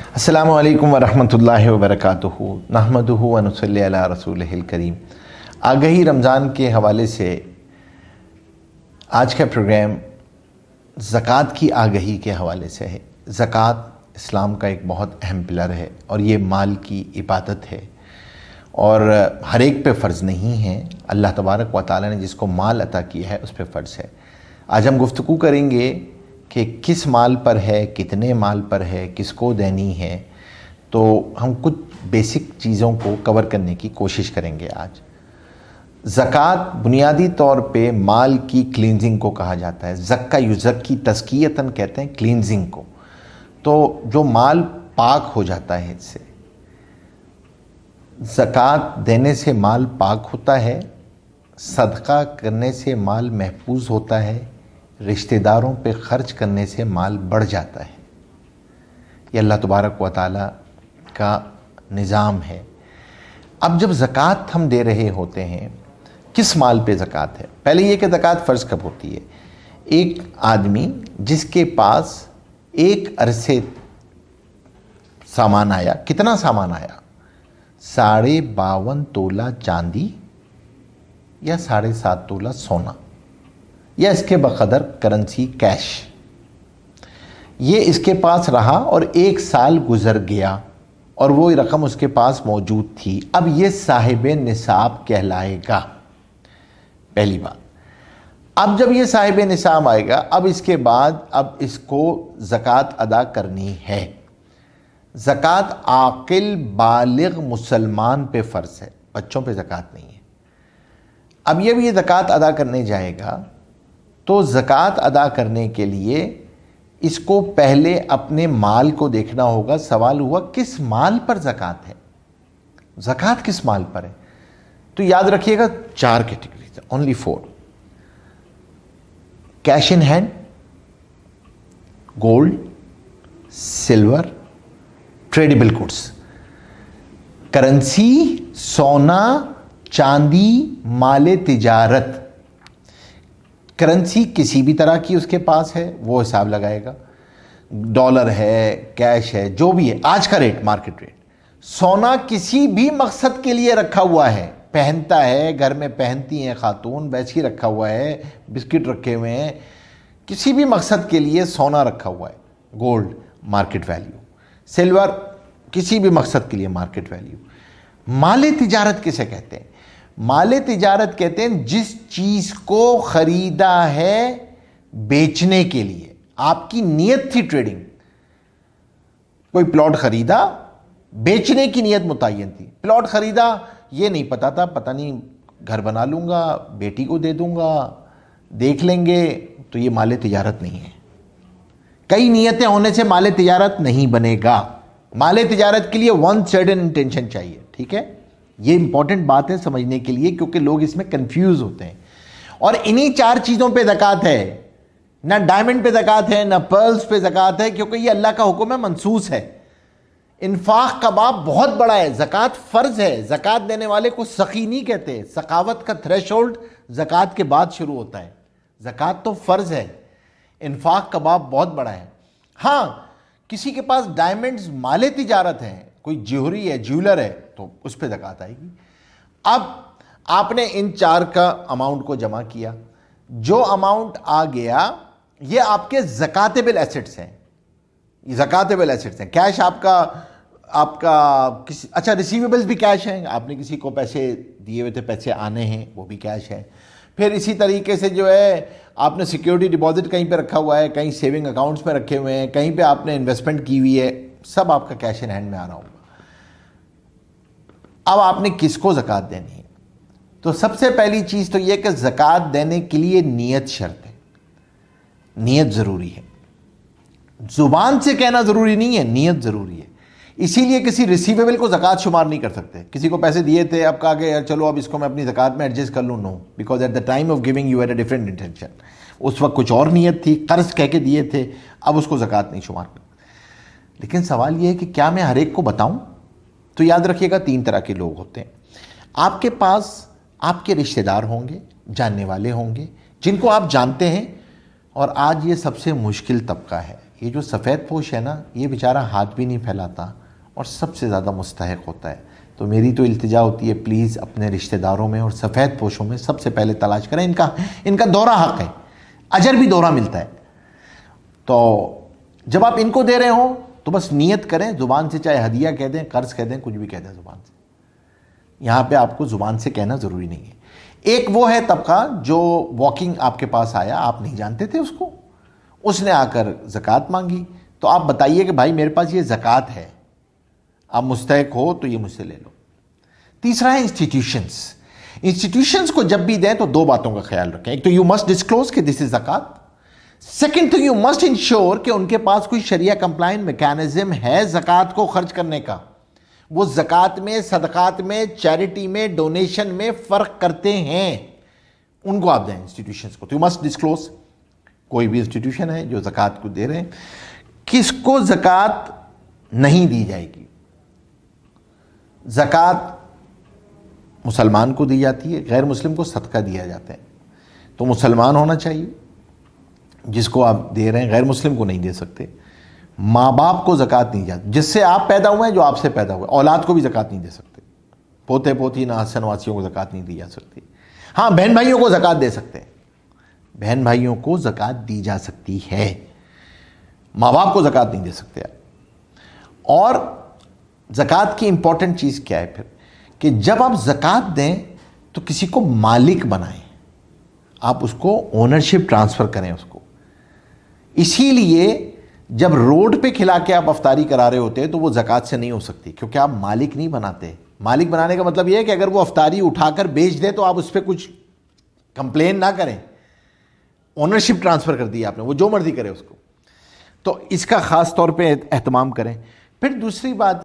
अस्सलामु अलैकुम वरहमतुल्लाहि वबरकातुहू नहमदुहु व नुसल्ली अला रसूलिहिल करीम। आगही रमज़ान के हवाले से आज का प्रोग्राम ज़कात की आगही के हवाले से है। ज़कात इस्लाम का एक बहुत अहम पिलर है और ये माल की इबादत है और हर एक पे फ़र्ज़ नहीं है। अल्लाह तबारक व तआला ने जिसको माल अता किया है उस पे फ़र्ज़ है। आज हम गुफ्तगू करेंगे कि किस माल पर है, कितने माल पर है, किसको देनी है। तो हम कुछ बेसिक चीज़ों को कवर करने की कोशिश करेंगे आज। ज़कात बुनियादी तौर पे माल की क्लींजिंग को कहा जाता है। ज़क्का युज़क्की तज़कियतन कहते हैं क्लींजिंग को। तो जो माल पाक हो जाता है इससे, ज़कात देने से माल पाक होता है, सदका करने से माल महफूज होता है, रिश्तेदारों पे ख़र्च करने से माल बढ़ जाता है। ये अल्लाह तबारक व तआला का निज़ाम है। अब जब ज़कात हम दे रहे होते हैं, किस माल पे ज़कात है? पहले ये कि ज़कात फ़र्ज़ कब होती है? एक आदमी जिसके पास एक अरसे सामान आया, कितना सामान आया? 52.5 तोला चांदी या 7.5 तोला सोना या इसके बक़दर करेंसी कैश, ये इसके पास रहा और एक साल गुज़र गया और वो रकम उसके पास मौजूद थी। अब ये साहिब निसाब कहलाएगा। पहली बात, अब जब ये साहिब निसाब आएगा, अब इसके बाद अब इसको ज़कात अदा करनी है। ज़कात आकिल बालिग मुसलमान पे फ़र्ज़ है, बच्चों पे ज़कात नहीं है। अब ये ज़कात अदा करने जाएगा तो ज़कात अदा करने के लिए इसको पहले अपने माल को देखना होगा। सवाल हुआ किस माल पर ज़कात है, ज़कात किस माल पर है? तो याद रखिएगा 4 categories, only 4। Cash in hand, gold, silver, tradable goods, currency, सोना, चांदी, माले तिजारत। करेंसी किसी भी तरह की उसके पास है वो हिसाब लगाएगा, डॉलर है, कैश है, जो भी है, आज का रेट, मार्केट रेट। सोना किसी भी मकसद के लिए रखा हुआ है, पहनता है, घर में पहनती हैं खातून, वैसे ही रखा हुआ है, बिस्किट रखे हुए हैं, किसी भी मकसद के लिए सोना रखा हुआ है, गोल्ड मार्केट वैल्यू, सिल्वर किसी भी मकसद के लिए मार्केट वैल्यू। माले तिजारत किसे कहते हैं? माले तिजारत कहते हैं जिस चीज को खरीदा है बेचने के लिए, आपकी नीयत थी ट्रेडिंग, कोई प्लॉट खरीदा, बेचने की नीयत मुतय्यन थी। प्लॉट खरीदा, ये नहीं पता था, पता नहीं घर बना लूंगा, बेटी को दे दूंगा, देख लेंगे, तो ये माले तिजारत नहीं है। कई नीयतें होने से माले तिजारत नहीं बनेगा। माले तिजारत के लिए वन सर्टेन इंटेंशन चाहिए, ठीक है? ये इंपॉर्टेंट बात है समझने के लिए, क्योंकि लोग इसमें कंफ्यूज होते हैं। और इन्हीं 4 चीज़ों पे ज़कात है, ना डायमंड पे ज़कात है, ना पर्ल्स पे ज़कात है, क्योंकि ये अल्लाह का हुक्म है, मनसूस है। इन्फाक का बाब बहुत बड़ा है, ज़कात फ़र्ज़ है। ज़कात देने वाले को सखी नहीं कहते। सखावत का थ्रेशोल्ड ज़कात के बाद शुरू होता है। ज़कात तो फ़र्ज़ है, इन्फाक का बाब बहुत बड़ा है। हाँ, किसी के पास डायमंड्स माले तिजारत है, कोई ज्वेलरी है, ज्वेलर है, तो उस पर ज़कात आएगी। अब आपने इन 4 का अमाउंट को जमा किया, जो अमाउंट आ गया ये आपके ज़कातेबल एसेट्स हैं। ज़कातेबल एसेट्स हैं। कैश आपका किसी, अच्छा, रिसीवेबल्स भी कैश हैं, आपने किसी को पैसे दिए हुए थे, पैसे आने हैं, वो भी कैश है। फिर इसी तरीके से जो है आपने सिक्योरिटी डिपॉजिट कहीं पे रखा हुआ है, कहीं सेविंग अकाउंट्स में रखे हुए हैं, कहीं पे आपने इन्वेस्टमेंट की हुई है, सब आपका कैश इन हैंड में आ रहा होगा। अब आपने किसको ज़कात देनी है? तो सबसे पहली चीज़ तो यह कि ज़कात देने के लिए नीयत शर्त है, नीयत ज़रूरी है। ज़ुबान से कहना ज़रूरी नहीं है, नीयत ज़रूरी है। इसीलिए किसी रिसीवेबल को ज़कात शुमार नहीं कर सकते। किसी को पैसे दिए थे, अब कहा कि यार चलो अब इसको मैं अपनी ज़कात में एडजस्ट कर लूँ, no, because at the time of giving you had a different intention. उस वक्त कुछ और नीयत थी, कर्ज कह के दिए थे, अब उसको ज़कात नहीं शुमार कर। लेकिन सवाल यह है कि क्या मैं हर एक को बताऊं? तो याद रखिएगा 3 तरह के लोग होते हैं। आपके पास आपके रिश्तेदार होंगे, जानने वाले होंगे, जिनको आप जानते हैं, और आज ये सबसे मुश्किल तबका है। یہ جو سفید پوش ہے نا، یہ بیچارہ ہاتھ بھی نہیں پھیلاتا اور سب سے زیادہ مستحق ہوتا ہے. تو میری تو التجا ہوتی ہے، پلیز اپنے رشتہ داروں میں اور سفید پوشوں میں سب سے پہلے تلاش کریں. ان کا دوہرا حق ہے، اجر بھی دوہرا ملتا ہے. تو جب آپ ان کو دے رہے ہوں تو بس نیت کریں، زبان سے چاہے ہدیہ کہہ دیں، قرض کہہ دیں، کچھ بھی کہہ دیں زبان سے. یہاں پہ آپ کو زبان سے کہنا ضروری نہیں ہے. ایک وہ ہے طبقہ جو واکنگ آپ کے پاس آیا، آپ نہیں جانتے تھے اس کو، اس نے آ کر زکوٰۃ مانگی، تو آپ بتائیے کہ بھائی میرے پاس یہ زکوٰۃ ہے، آپ مستحق ہو تو یہ مجھ سے لے لو. تیسرا ہے انسٹیٹیوشنز کو جب بھی دیں تو دو باتوں کا خیال رکھیں. ایک تو یو مسٹ ڈسکلوز کہ دس از زکوٰۃ. سیکنڈ تو یو مسٹ انشور کہ ان کے پاس کوئی شریعہ کمپلائنٹ میکینزم ہے زکوٰۃ کو خرچ کرنے کا. وہ زکوٰۃ میں، صدقات میں، چیریٹی میں، ڈونیشن میں فرق کرتے ہیں، ان کو آپ دیں انسٹیٹیوشنز کو. تو یو مسٹ ڈسکلوز. کوئی بھی انسٹیٹیوشن ہے جو زکوٰۃ کو دے رہے ہیں، کس کو زکوٰۃ نہیں دی جائے گی؟ زکوٰۃ مسلمان کو دی جاتی ہے، غیر مسلم کو صدقہ دیا جاتا ہے. تو مسلمان ہونا چاہیے جس کو آپ دے رہے ہیں، غیر مسلم کو نہیں دے سکتے. ماں باپ کو زکوٰۃ نہیں جاتی، جس سے آپ پیدا ہوئے ہیں، جو آپ سے پیدا ہوئے، اولاد کو بھی زکوٰۃ نہیں دے سکتے. پوتے پوتی نواسے نواسیوں کو زکوٰۃ نہیں دی جا سکتی. ہاں بہن بھائیوں کو زکوٰۃ دے سکتے ہیں، بہن بھائیوں کو زکوٰۃ دی جا سکتی ہے، ماں باپ کو زکوٰۃ نہیں دے سکتے آپ. اور زکوٰۃ کی امپورٹنٹ چیز کیا ہے پھر، کہ جب آپ زکوٰۃ دیں تو کسی کو مالک بنائیں، آپ اس کو اونرشپ ٹرانسفر کریں اس کو. اسی لیے جب روڈ پہ کھلا کے آپ افطاری کرا رہے ہوتے ہیں تو وہ زکوٰۃ سے نہیں ہو سکتی، کیونکہ آپ مالک نہیں بناتے. مالک بنانے کا مطلب یہ ہے کہ اگر وہ افطاری اٹھا کر بیچ دے تو آپ اس پہ کچھ کمپلین نہ کریں. اونرشپ ٹرانسفر کر دی آپ نے، وہ جو مرضی کرے اس کو. تو اس کا خاص طور پہ اہتمام کریں. پھر دوسری بات